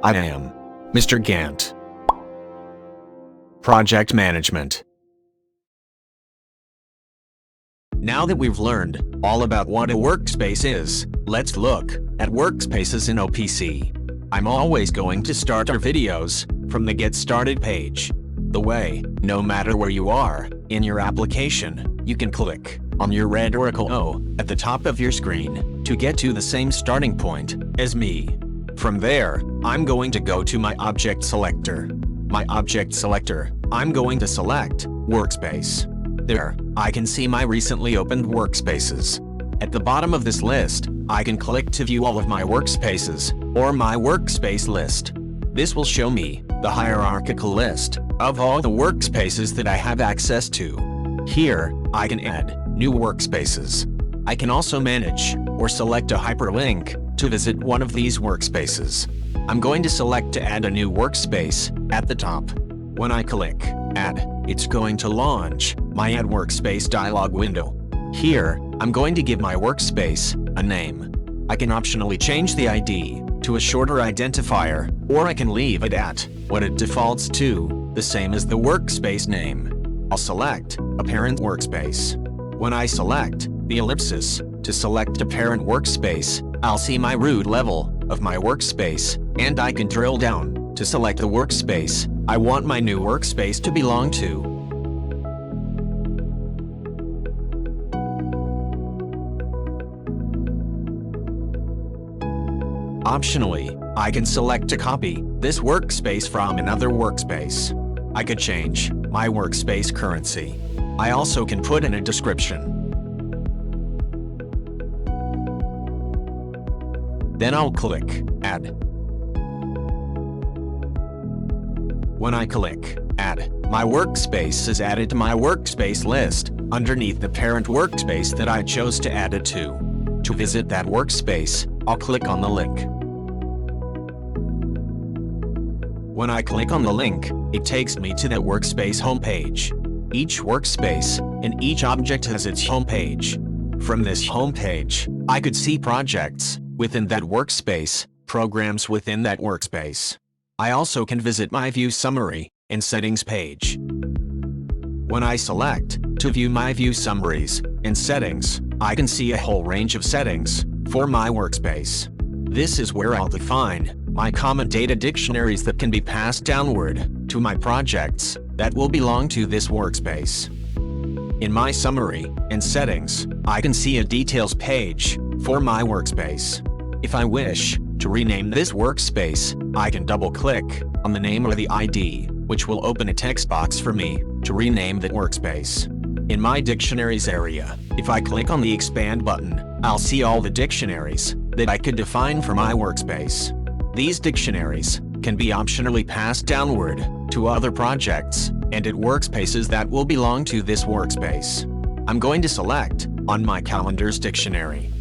I am Mr. Gant. Project Management. Now that we've learned all about what a workspace is, let's look at workspaces in OPC. I'm always going to start our videos from the Get Started page. The way, no matter where you are in your application, you can click on your red Oracle O at the top of your screen to get to the same starting point as me. From there, I'm going to go to my object selector. My object selector, I'm going to select Workspace. There, I can see my recently opened workspaces. At the bottom of this list, I can click to view all of my workspaces, or my workspace list. This will show me the hierarchical list of all the workspaces that I have access to. Here, I can add new workspaces. I can also manage or select a hyperlink to visit one of these workspaces. I'm going to select to add a new workspace at the top. When I click Add, it's going to launch my Add Workspace dialog window. Here, I'm going to give my workspace a name. I can optionally change the ID to a shorter identifier, or I can leave it at what it defaults to, the same as the workspace name. I'll select a parent workspace. When I select the ellipsis to select a parent workspace, I'll see my root level of my workspace, and I can drill down to select the workspace I want my new workspace to belong to. Optionally, I can select to copy this workspace from another workspace. I could change my workspace currency. I also can put in a description. Then I'll click Add. When I click Add, my workspace is added to my workspace list underneath the parent workspace that I chose to add it to. To visit that workspace, I'll click on the link. When I click on the link, it takes me to that workspace homepage. Each workspace and each object has its homepage. From this homepage, I could see projects within that workspace, programs within that workspace. I also can visit my View Summary and Settings page. When I select to view my view summaries and settings, I can see a whole range of settings for my workspace. This is where I'll define my common data dictionaries that can be passed downward to my projects that will belong to this workspace. In my summary and settings, I can see a details page for my workspace. If I wish to rename this workspace, I can double-click on the name or the ID, which will open a text box for me to rename that workspace. In my dictionaries area, if I click on the Expand button, I'll see all the dictionaries that I could define for my workspace. These dictionaries can be optionally passed downward to other projects and at workspaces that will belong to this workspace. I'm going to select on my Calendars dictionary.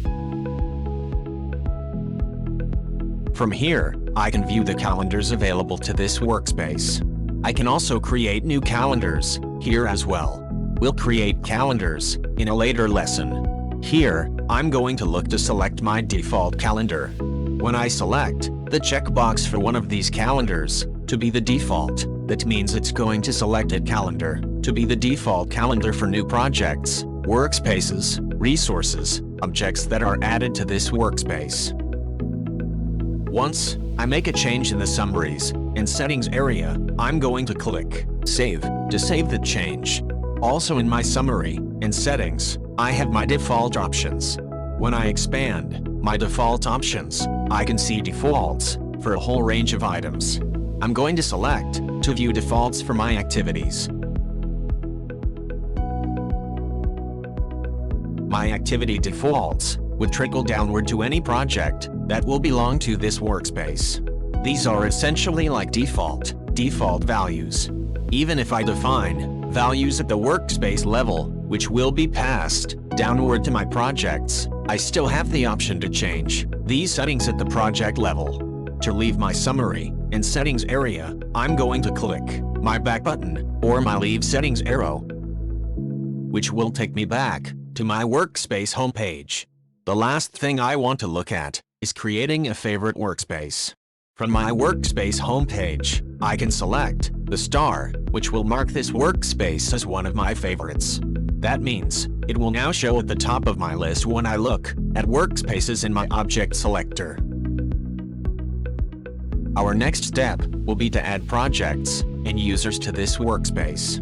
From here, I can view the calendars available to this workspace. I can also create new calendars here as well. We'll create calendars in a later lesson. Here, I'm going to look to select my default calendar. When I select the checkbox for one of these calendars to be the default, that means it's going to select a calendar to be the default calendar for new projects, workspaces, resources, objects that are added to this workspace. Once I make a change in the summaries and settings area, I'm going to click Save to save the change. Also in my summary and settings, I have my default options. When I expand my default options, I can see defaults for a whole range of items. I'm going to select to view defaults for my activities. My activity defaults would trickle downward to any project that will belong to this workspace. These are essentially like default values. Even if I define values at the workspace level, which will be passed downward to my projects, I still have the option to change these settings at the project level. To leave my summary and settings area, I'm going to click my back button or my leave settings arrow, which will take me back to my workspace homepage. The last thing I want to look at is creating a favorite workspace. From my Workspace homepage, I can select the star, which will mark this workspace as one of my favorites. That means it will now show at the top of my list when I look at Workspaces in my object selector. Our next step will be to add projects and users to this workspace.